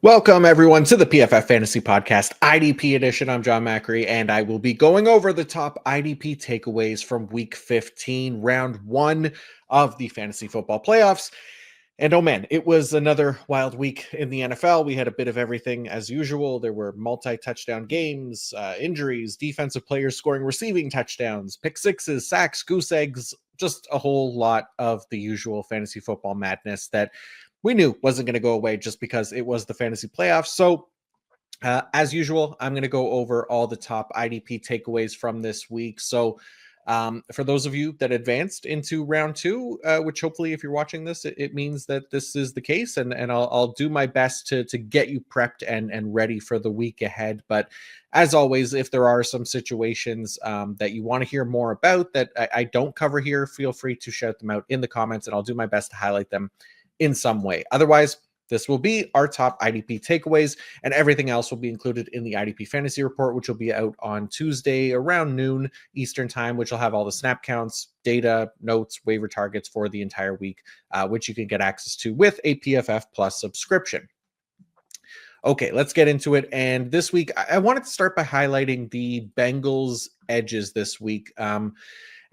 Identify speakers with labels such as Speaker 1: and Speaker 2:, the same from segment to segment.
Speaker 1: Welcome, everyone, to the PFF Fantasy Podcast, IDP edition. I'm John Macri, and I will be going over the top IDP takeaways from Week 15, Round 1 of the Fantasy Football Playoffs. And oh man, it was another wild week in the NFL. We had a bit of everything as usual. There were multi-touchdown games, injuries, defensive players scoring receiving touchdowns, pick sixes, sacks, goose eggs, just a whole lot of the usual fantasy football madness that we knew wasn't going to go away just because it was the fantasy playoffs. So as usual, I'm going to go over all the top IDP takeaways from this week. So for those of you that advanced into round 2, which hopefully if you're watching this, it means that this is the case, and I'll do my best to get you prepped and ready for the week ahead. But as always, if there are some situations that you want to hear more about that I don't cover here, feel free to shout them out in the comments, and I'll do my best to highlight them in some way. Otherwise, this will be our top IDP takeaways, and everything else will be included in the IDP Fantasy Report, which will be out on Tuesday around noon Eastern Time, which will have all the snap counts, data, notes, waiver targets for the entire week, which you can get access to with a PFF Plus subscription. Okay, let's get into it. And this week, I wanted to start by highlighting the Bengals edges this week.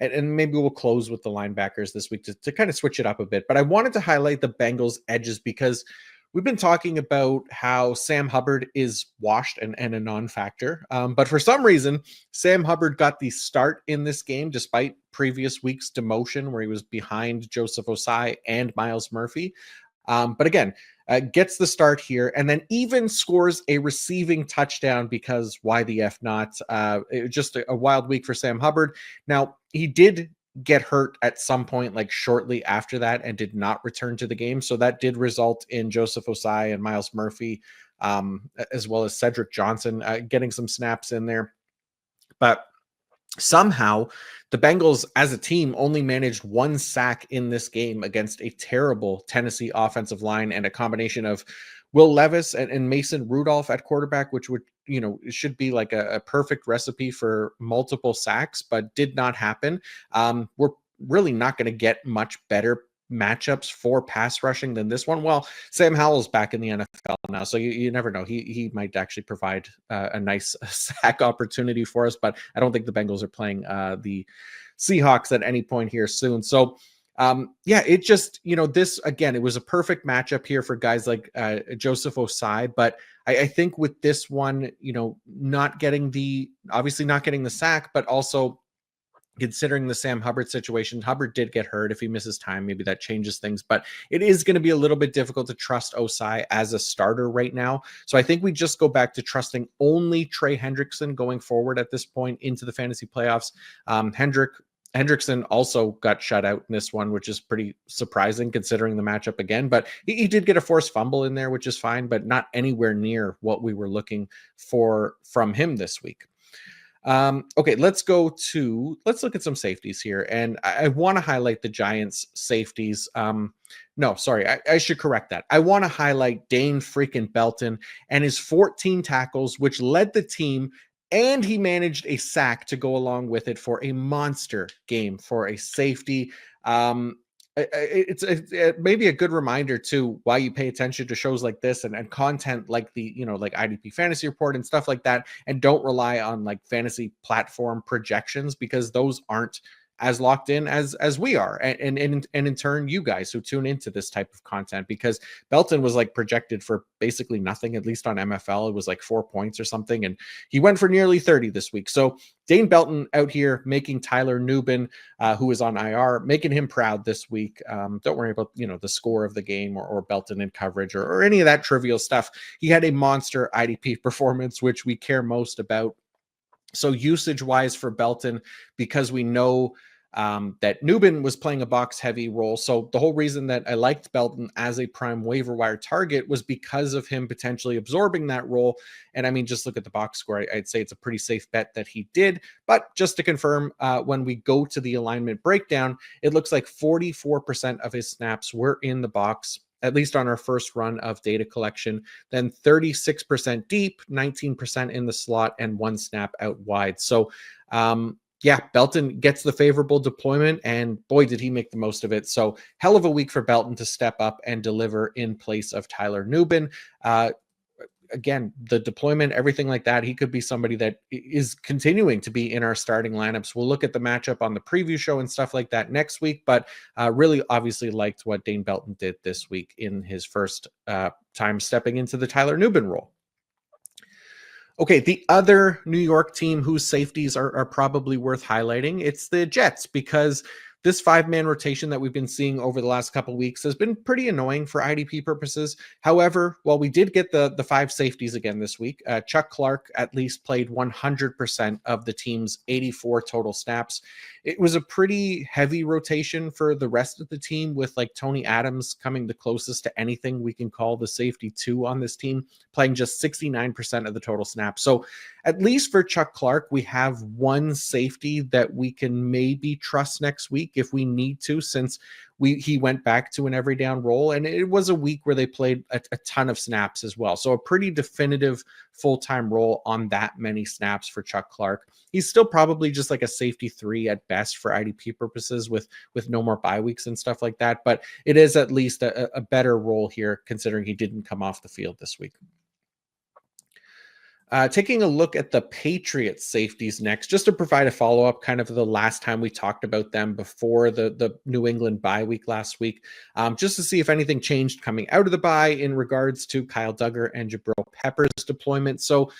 Speaker 1: And maybe we'll close with the linebackers this week to kind of switch it up a bit. But I wanted to highlight the Bengals edges because we've been talking about how Sam Hubbard is washed and a non-factor. But for some reason, Sam Hubbard got the start in this game despite previous week's demotion where he was behind Joseph Ossai and Myles Murphy. But again, gets the start here and then even scores a receiving touchdown because why the F not? It was just a wild week for Sam Hubbard. Now, he did get hurt at some point, like shortly after that, and did not return to the game. So that did result in Joseph Ossai and Myles Murphy, as well as Cedric Johnson getting some snaps in there. But somehow the Bengals as a team only managed 1 sack in this game against a terrible Tennessee offensive line and a combination of Will Levis and Mason Rudolph at quarterback, which would, it should be like a perfect recipe for multiple sacks, but did not happen. We're really not going to get much better matchups for pass rushing than this one. Well, Sam Howell's back in the NFL now, so you never know. He might actually provide a nice sack opportunity for us, but I don't think the Bengals are playing the Seahawks at any point here soon. So it just, this, again, it was a perfect matchup here for guys like Joseph Ossai, but I think with this one, not getting the sack, but also considering the Sam Hubbard situation. Hubbard did get hurt. If he misses time, maybe that changes things, but it is going to be a little bit difficult to trust Ossai as a starter right now. So I think we just go back to trusting only Trey Hendrickson going forward at this point into the fantasy playoffs. Hendrickson also got shut out in this one, which is pretty surprising considering the matchup again, but he did get a forced fumble in there, which is fine, but not anywhere near what we were looking for from him this week. Okay, let's look at some safeties here. And I want to highlight the Giants safeties. No, sorry, I should correct that. I want to highlight Dane freaking Belton and his 14 tackles, which led the team, and he managed a sack to go along with it for a monster game for a safety. It's maybe a good reminder to why you pay attention to shows like this and content like the, like IDP Fantasy Report and stuff like that, and don't rely on like fantasy platform projections because those aren't as locked in as we are, and in turn you guys who tune into this type of content, because Belton was like projected for basically nothing, at least on MFL. It was like 4 points or something, and he went for nearly 30 this week. So Dane Belton out here making Tyler Nubin, who is on IR, making him proud this week. Don't worry about the score of the game or Belton in coverage or any of that trivial stuff. He had a monster IDP performance, which we care most about. So usage-wise for Belton, because we know that Nubin was playing a box-heavy role. So the whole reason that I liked Belton as a prime waiver wire target was because of him potentially absorbing that role. And I mean, just look at the box score. I'd say it's a pretty safe bet that he did. But just to confirm, when we go to the alignment breakdown, it looks like 44% of his snaps were in the box, at least on our first run of data collection, then 36% deep, 19% in the slot, and 1 snap out wide. So, Belton gets the favorable deployment, and boy, did he make the most of it. So hell of a week for Belton to step up and deliver in place of Tyler Nubin. again, the deployment, everything like that, he could be somebody that is continuing to be in our starting lineups. We'll look at the matchup on the preview show and stuff like that next week, but really obviously liked what Dane Belton did this week in his first time stepping into the Tyler Nubin role. Okay, the other New York team whose safeties are probably worth highlighting, it's the Jets, because this 5-man rotation that we've been seeing over the last couple of weeks has been pretty annoying for IDP purposes. However, while we did get the 5 safeties again this week, Chuck Clark at least played 100% of the team's 84 total snaps. It was a pretty heavy rotation for the rest of the team, with like Tony Adams coming the closest to anything we can call the safety 2 on this team, playing just 69% of the total snaps. So at least for Chuck Clark, we have one safety that we can maybe trust next week if we need to, since he went back to an every down role, and it was a week where they played a ton of snaps as well. So a pretty definitive full-time role on that many snaps for Chuck Clark. He's still probably just like a safety 3 at best for IDP purposes, with no more bye weeks and stuff like that, but it is at least a better role here considering he didn't come off the field this week. Taking a look at the Patriots safeties next, just to provide a follow-up kind of the last time we talked about them before the New England bye week last week, just to see if anything changed coming out of the bye in regards to Kyle Duggar and Jabril Peppers' deployment. So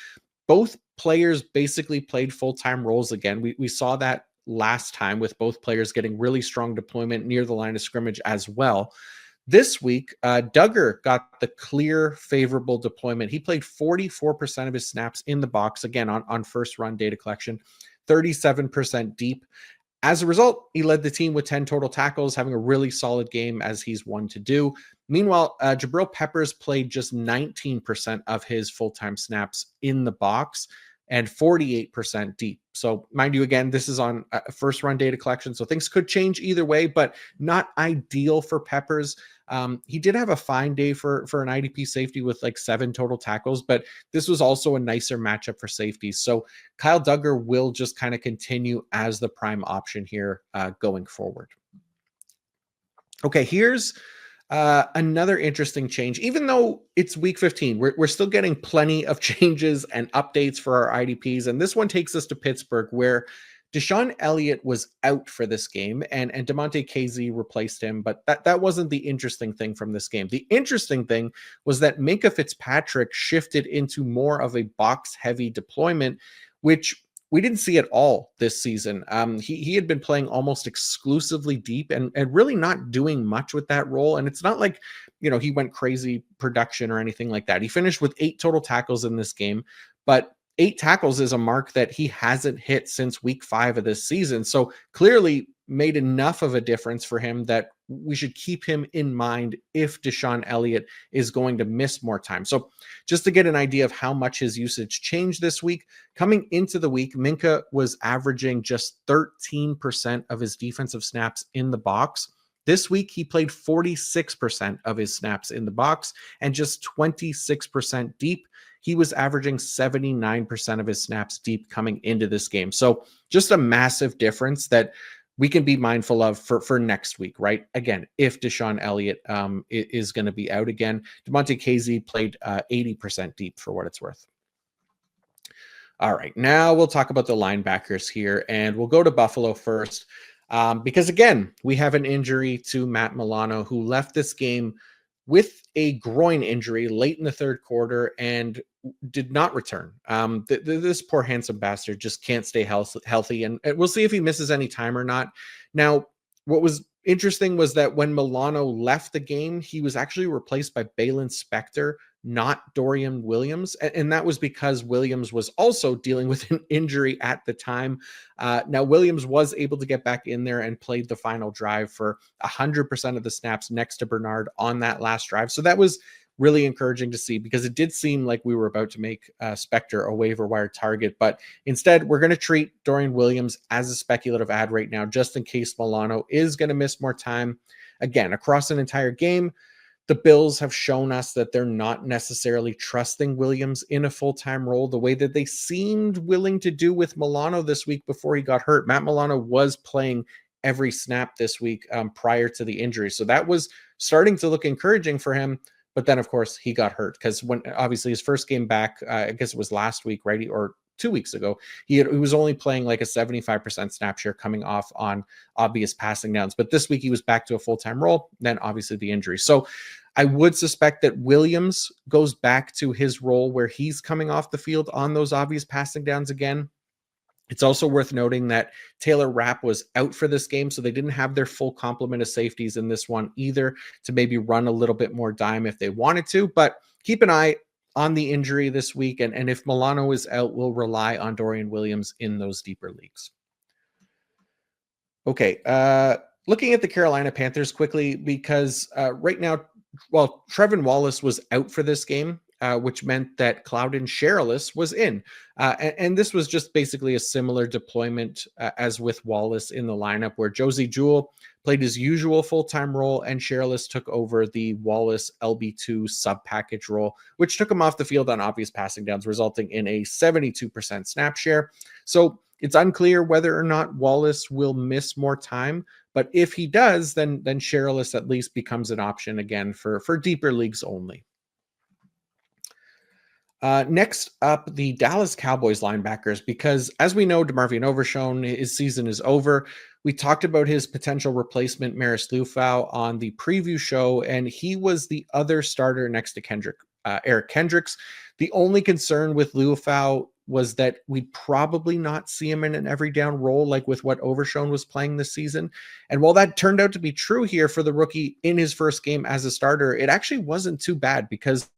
Speaker 1: both players basically played full-time roles again. We saw that last time with both players getting really strong deployment near the line of scrimmage as well. This week, Duggar got the clear favorable deployment. He played 44% of his snaps in the box, again, on first run data collection, 37% deep. As a result, he led the team with 10 total tackles, having a really solid game as he's one to do. Meanwhile, Jabril Peppers played just 19% of his full-time snaps in the box and 48% deep. So mind you, again, this is on first run data collection, so things could change either way, but not ideal for Peppers. He did have a fine day for an IDP safety with like 7 total tackles, but this was also a nicer matchup for safeties. So Kyle Duggar will just kind of continue as the prime option here going forward. Okay, here's another interesting change. Even though it's week 15, we're still getting plenty of changes and updates for our IDPs. And this one takes us to Pittsburgh, where Deshaun Elliott was out for this game, and Damontae Kazee replaced him. But that wasn't the interesting thing from this game. The interesting thing was that Minkah Fitzpatrick shifted into more of a box-heavy deployment, which we didn't see at all this season. He had been playing almost exclusively deep and really not doing much with that role. And it's not like, he went crazy production or anything like that. He finished with 8 total tackles in this game, but 8 tackles is a mark that he hasn't hit since week 5 of this season. So clearly made enough of a difference for him that we should keep him in mind if Deshaun Elliott is going to miss more time. So just to get an idea of how much his usage changed this week, coming into the week, Minkah was averaging just 13% of his defensive snaps in the box. This week, he played 46% of his snaps in the box and just 26% deep. He was averaging 79% of his snaps deep coming into this game. So just a massive difference that we can be mindful of for next week, right? Again, if Deshaun Elliott is going to be out again. Damontae Kazee played 80% deep for what it's worth. All right, now we'll talk about the linebackers here, and we'll go to Buffalo first because, again, we have an injury to Matt Milano, who left this game with a groin injury late in the third quarter and did not return. This poor handsome bastard just can't stay healthy, and we'll see if he misses any time or not. Now, what was interesting was that when Milano left the game, he was actually replaced by Balin Spector, not Dorian Williams. And that was because Williams was also dealing with an injury at the time. Now, Williams was able to get back in there and played the final drive for 100% of the snaps next to Bernard on that last drive. So that was really encouraging to see, because it did seem like we were about to make Spector a waiver wire target. But instead, we're going to treat Dorian Williams as a speculative add right now, just in case Milano is going to miss more time. Again, across an entire game, the Bills have shown us that they're not necessarily trusting Williams in a full-time role the way that they seemed willing to do with Milano this week before he got hurt. Matt Milano was playing every snap this week prior to the injury. So that was starting to look encouraging for him. But then, of course, he got hurt because when obviously his first game back, I guess it was last week, right? Or 2 weeks ago, he was only playing like a 75% snap share coming off on obvious passing downs. But this week he was back to a full-time role, then obviously the injury. So I would suspect that Williams goes back to his role where he's coming off the field on those obvious passing downs again. It's also worth noting that Taylor Rapp was out for this game, so they didn't have their full complement of safeties in this one either to maybe run a little bit more dime if they wanted to. But keep an eye on the injury this week, and if Milano is out, we'll rely on Dorian Williams in those deeper leagues. Okay, looking at the Carolina Panthers quickly, because right now, well, Trevin Wallace was out for this game, which meant that Clouden Sherrillis was in. And this was just basically a similar deployment as with Wallace in the lineup, where Josie Jewell played his usual full-time role and Sherrillis took over the Wallace LB2 sub-package role, which took him off the field on obvious passing downs, resulting in a 72% snap share. So it's unclear whether or not Wallace will miss more time, but if he does, then Sherrillis at least becomes an option again for deeper leagues only. Next up, the Dallas Cowboys linebackers, because as we know, DeMarvion Overshown, his season is over. We talked about his potential replacement, Maris Liufau, on the preview show, and he was the other starter next to Eric Kendricks. The only concern with Liufau was that we'd probably not see him in an every down role like with what Overshown was playing this season. And while that turned out to be true here for the rookie in his first game as a starter, it actually wasn't too bad because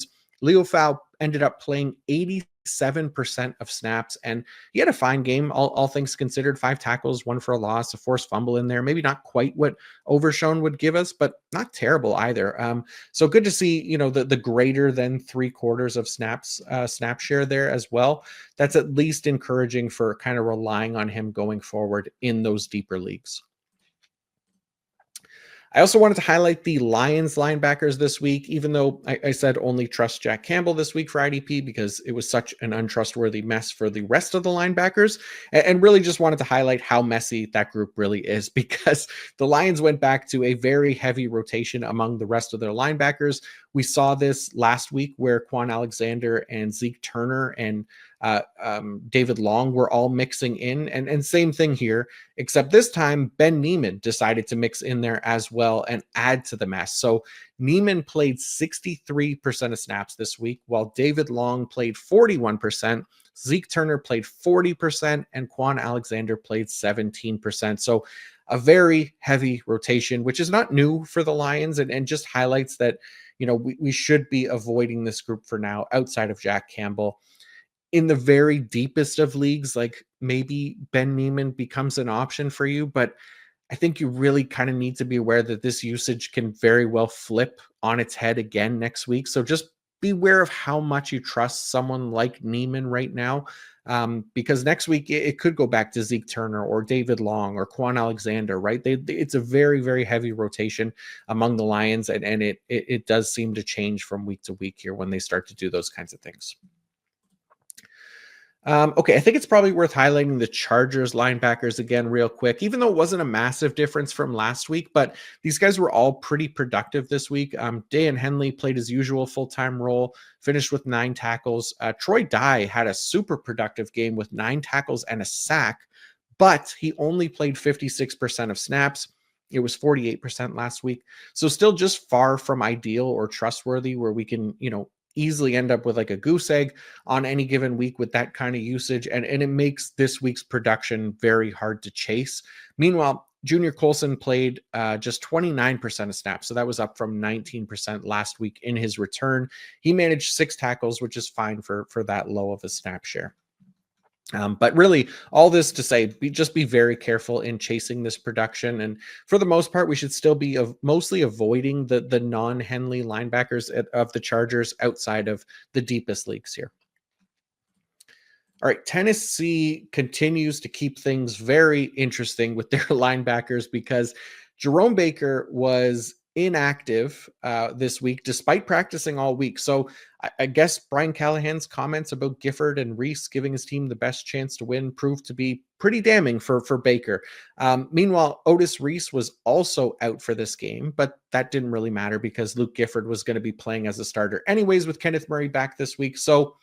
Speaker 1: Liufau ended up playing 87% of snaps, and he had a fine game, all things considered. 5 tackles, 1 for a loss, a forced fumble in there. Maybe not quite what Overshown would give us, but not terrible either. So good to see, the greater than 3/4 of snap share there as well. That's at least encouraging for kind of relying on him going forward in those deeper leagues. I also wanted to highlight the Lions linebackers this week, even though I said only trust Jack Campbell this week for IDP because it was such an untrustworthy mess for the rest of the linebackers, and really just wanted to highlight how messy that group really is because the Lions went back to a very heavy rotation among the rest of their linebackers. We saw this last week where Quan Alexander and Zeke Turner and David Long were all mixing in, and same thing here, except this time Ben Niemann decided to mix in there as well and add to the mess. So Niemann played 63% of snaps this week, while David Long played 41%, Zeke Turner played 40%, and Quan Alexander played 17%. So a very heavy rotation, which is not new for the Lions, and just highlights that we should be avoiding this group for now outside of Jack Campbell. In the very deepest of leagues, like maybe Ben Niemann becomes an option for you, but I think you really kind of need to be aware that this usage can very well flip on its head again next week. So just beware of how much you trust someone like Niemann right now, because next week it could go back to Zeke Turner or David Long or Quan Alexander, right? It's a very, very heavy rotation among the Lions, and it does seem to change from week to week here when they start to do those kinds of things. Okay, I think it's probably worth highlighting the Chargers linebackers again real quick, even though it wasn't a massive difference from last week, but these guys were all pretty productive this week. Dan Henley played his usual full-time role, finished with 9 tackles. Troy Dye had a super productive game with 9 tackles and a sack, but he only played 56% of snaps. It was 48% last week. So still just far from ideal or trustworthy where we can, easily end up with like a goose egg on any given week with that kind of usage. And it makes this week's production very hard to chase. Meanwhile, Junior Colson played just 29% of snaps. So that was up from 19% last week in his return. He managed 6 tackles, which is fine for that low of a snap share. But really, all this to say, just be very careful in chasing this production. And for the most part, we should still be mostly avoiding the non-Henley linebackers of the Chargers outside of the deepest leagues here. All right, Tennessee continues to keep things very interesting with their linebackers because Jerome Baker was inactive this week, despite practicing all week. So I guess Brian Callahan's comments about Gifford and Reese giving his team the best chance to win proved to be pretty damning for Baker. Meanwhile, Otis Reese was also out for this game, but that didn't really matter because Luke Gifford was going to be playing as a starter anyways with Kenneth Murray back this week. So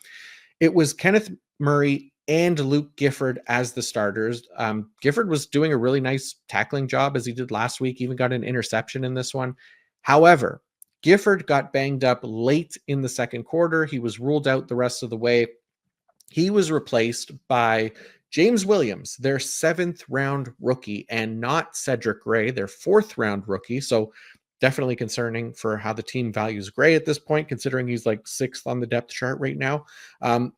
Speaker 1: it was Kenneth Murray and Luke Gifford as the starters. Gifford was doing a really nice tackling job as he did last week, even got an interception in this one. However, Gifford got banged up late in the second quarter. He was ruled out the rest of the way. He was replaced by James Williams, their 7th round rookie, and not Cedric Gray, their 4th round rookie. So definitely concerning for how the team values Gray at this point, considering he's like 6th on the depth chart right now.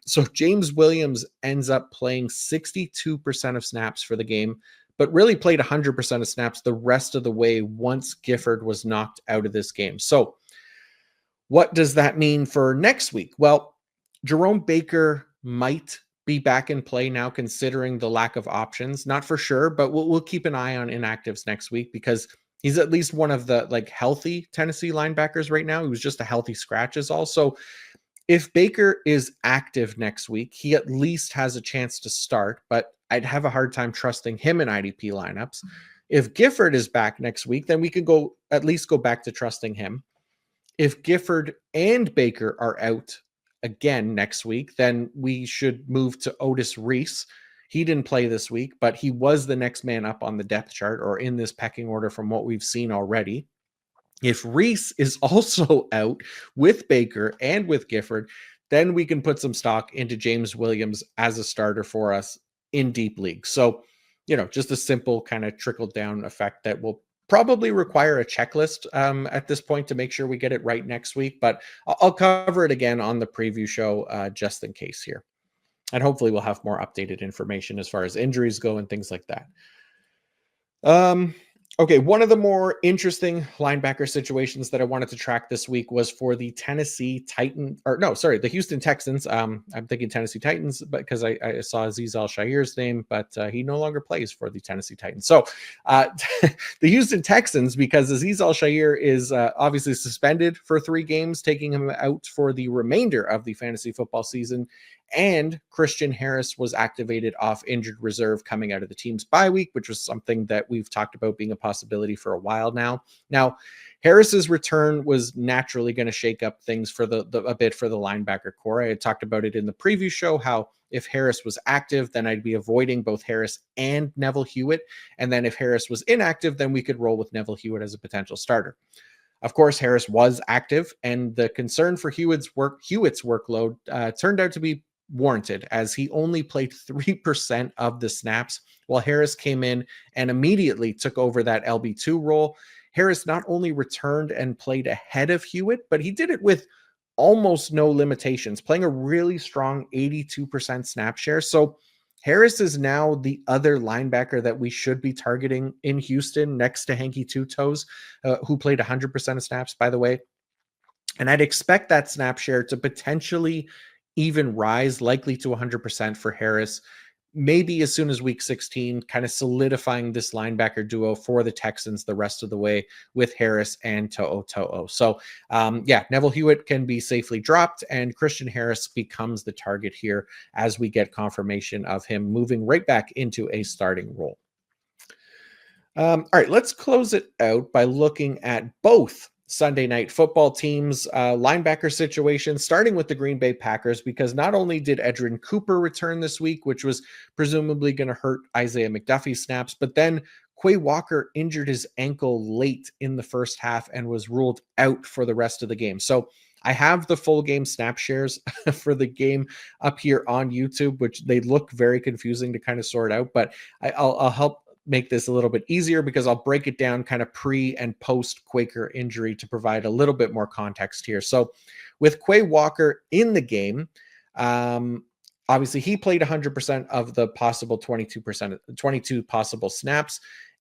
Speaker 1: So James Williams ends up playing 62% of snaps for the game, but really played 100% of snaps the rest of the way once Gifford was knocked out of this game. So what does that mean for next week? Well, Jerome Baker might be back in play now, considering the lack of options. Not for sure, but we'll keep an eye on inactives next week because he's at least one of the healthy Tennessee linebackers right now. He was just a healthy scratch is all. So if Baker is active next week, he at least has a chance to start, but I'd have a hard time trusting him in IDP lineups. If Gifford is back next week, then we could at least go back to trusting him. If Gifford and Baker are out again next week, then we should move to Otis Reese. He didn't play this week, but he was the next man up on the depth chart or in this pecking order from what we've seen already. If Reese is also out with Baker and with Gifford, then we can put some stock into James Williams as a starter for us in deep leagues. So, just a simple kind of trickle down effect that will probably require a checklist at this point to make sure we get it right next week. But I'll cover it again on the preview show just in case here. And hopefully we'll have more updated information as far as injuries go and things like that. Okay, one of the more interesting linebacker situations that I wanted to track this week was for the the Houston Texans. I'm thinking Tennessee Titans, but because I saw Azeez Al-Shaair's name, but he no longer plays for the Tennessee Titans. So the Houston Texans, because Azeez Al-Shaair is obviously suspended for 3 games, taking him out for the remainder of the fantasy football season. And Christian Harris was activated off injured reserve coming out of the team's bye week, which was something that we've talked about being a possibility for a while now. Now, Harris's return was naturally going to shake up things for a bit for the linebacker core. I had talked about it in the preview show, how if Harris was active, then I'd be avoiding both Harris and Neville Hewitt. And then if Harris was inactive, then we could roll with Neville Hewitt as a potential starter. Of course, Harris was active, and the concern for Hewitt's workload turned out to be warranted, as he only played 3% of the snaps, while Harris came in and immediately took over that LB2 role. Harris not only returned and played ahead of Hewitt, but he did it with almost no limitations, playing a really strong 82% snap share. So Harris is now the other linebacker that we should be targeting in Houston next to Hanky Two Toes, who played 100% of snaps, by the way. And I'd expect that snap share to potentially even rise, likely to 100% for Harris, maybe as soon as week 16, kind of solidifying this linebacker duo for the Texans the rest of the way with Harris and To'o. So Neville Hewitt can be safely dropped, and Christian Harris becomes the target here as we get confirmation of him moving right back into a starting role. All right, let's close it out by looking at both Sunday night football teams, linebacker situation, starting with the Green Bay Packers, because not only did Edgerrin Cooper return this week, which was presumably going to hurt Isaiah McDuffie's snaps, but then Quay Walker injured his ankle late in the first half and was ruled out for the rest of the game. So I have the full game snap shares for the game up here on YouTube, which they look very confusing to kind of sort out, but I'll help make this a little bit easier because I'll break it down kind of pre and post Quaker injury to provide a little bit more context here. So with Quay Walker in the game, obviously he played 100% of the possible 22 possible snaps.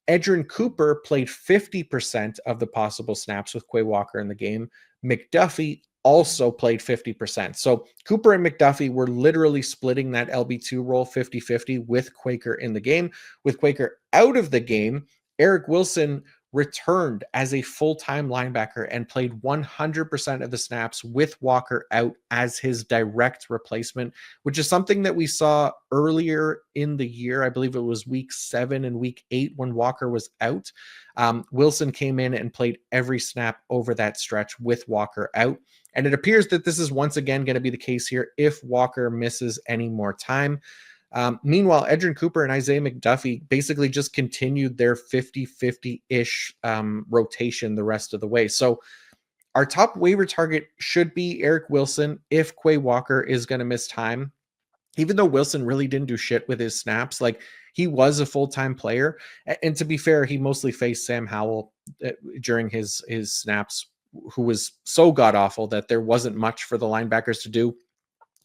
Speaker 1: Edgerrin Cooper played 50% of the possible snaps with Quay Walker in the game. McDuffie also played 50%. So Cooper and McDuffie were literally splitting that LB2 role 50-50 with Quaker in the game. With Quaker out of the game, Eric Wilson returned as a full-time linebacker and played 100% of the snaps with Walker out as his direct replacement, which is something that we saw earlier in the year. I believe it was week 7 and week 8 when Walker was out. Wilson came in and played every snap over that stretch with Walker out. And it appears that this is once again going to be the case here if Walker misses any more time. Meanwhile, Edgerrin Cooper and Isaiah McDuffie basically just continued their 50-50-ish rotation the rest of the way. So our top waiver target should be Eric Wilson if Quay Walker is going to miss time. Even though Wilson really didn't do shit with his snaps, like he was a full-time player. And to be fair, he mostly faced Sam Howell during his snaps, who was so god-awful that there wasn't much for the linebackers to do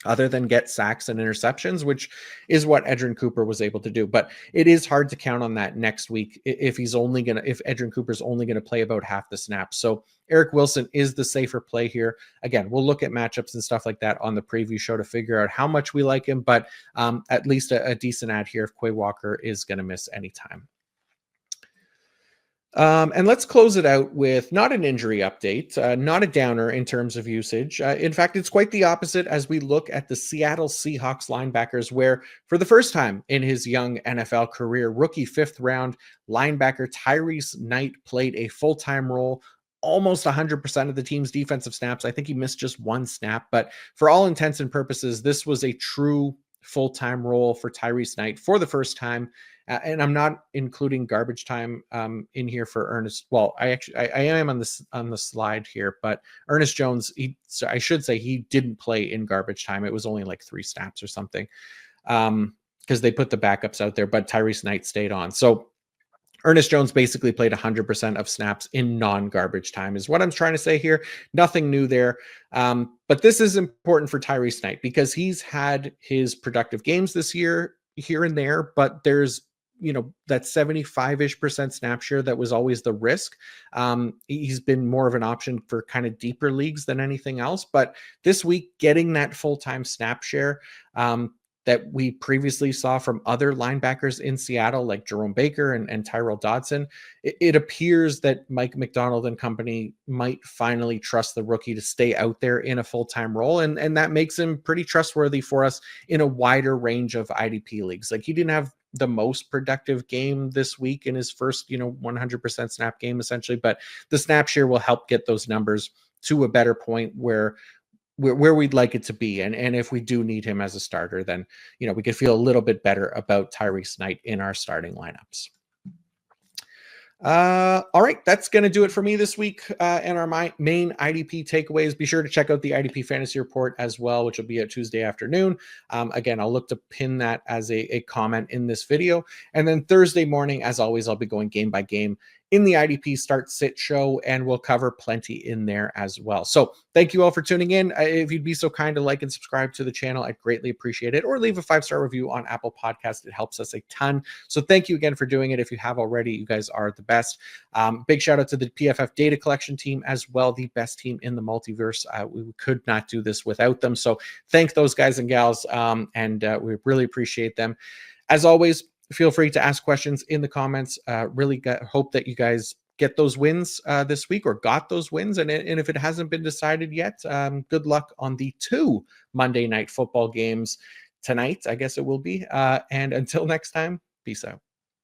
Speaker 1: other than get sacks and interceptions, which is what Edgerrin Cooper was able to do. But it is hard to count on that next week if Edgerrin Cooper's only going to play about half the snaps. So Eric Wilson is the safer play here. Again, we'll look at matchups and stuff like that on the preview show to figure out how much we like him, but at least a decent ad here if Quay Walker is going to miss any time. And let's close it out with not an injury update, not a downer in terms of usage. In fact, it's quite the opposite as we look at the Seattle Seahawks linebackers, where for the first time in his young NFL career, rookie 5th round linebacker Tyrese Knight played a full-time role, almost 100% of the team's defensive snaps. I think he missed just one snap, but for all intents and purposes, this was a true full-time role for Tyrese Knight for the first time. And I'm not including garbage time in here for Ernest. Well, I am on the slide here, but Ernest Jones, I should say he didn't play in garbage time. It was only like 3 snaps or something because they put the backups out there, but Tyrese Knight stayed on. So Ernest Jones basically played 100% of snaps in non-garbage time is what I'm trying to say here. Nothing new there. But this is important for Tyrese Knight because he's had his productive games this year here and there, but there's that 75-ish% snap share that was always the risk. He's been more of an option for kind of deeper leagues than anything else. But this week, getting that full-time snap share that we previously saw from other linebackers in Seattle, like Jerome Baker and Tyrell Dodson, it appears that Mike McDonald and company might finally trust the rookie to stay out there in a full-time role. And that makes him pretty trustworthy for us in a wider range of IDP leagues. Like he didn't have the most productive game this week in his first, 100% snap game essentially, but the snap share will help get those numbers to a better point where we'd like it to be. And if we do need him as a starter, then, we could feel a little bit better about Tyrese Knight in our starting lineups. All right, that's going to do it for me this week and our main IDP takeaways. Be sure to check out the IDP fantasy report as well, which will be at Tuesday afternoon. Again, I'll look to pin that as a comment in this video. And then Thursday morning, as always, I'll be going game by game in the IDP start sit show, and we'll cover plenty in there as well. So thank you all for tuning in. If you'd be so kind to like and subscribe to the channel, I'd greatly appreciate it, or leave a 5-star review on Apple Podcast. It helps us a ton. So thank you again for doing it. If you have already, you guys are the best. Big shout out to the PFF data collection team as well, the best team in the multiverse. We could not do this without them. So thank those guys and gals, and we really appreciate them. As always, feel free to ask questions in the comments. Really hope that you guys get those wins this week, or got those wins. And if it hasn't been decided yet, good luck on the 2 Monday Night Football games tonight. I guess it will be. And until next time, peace out.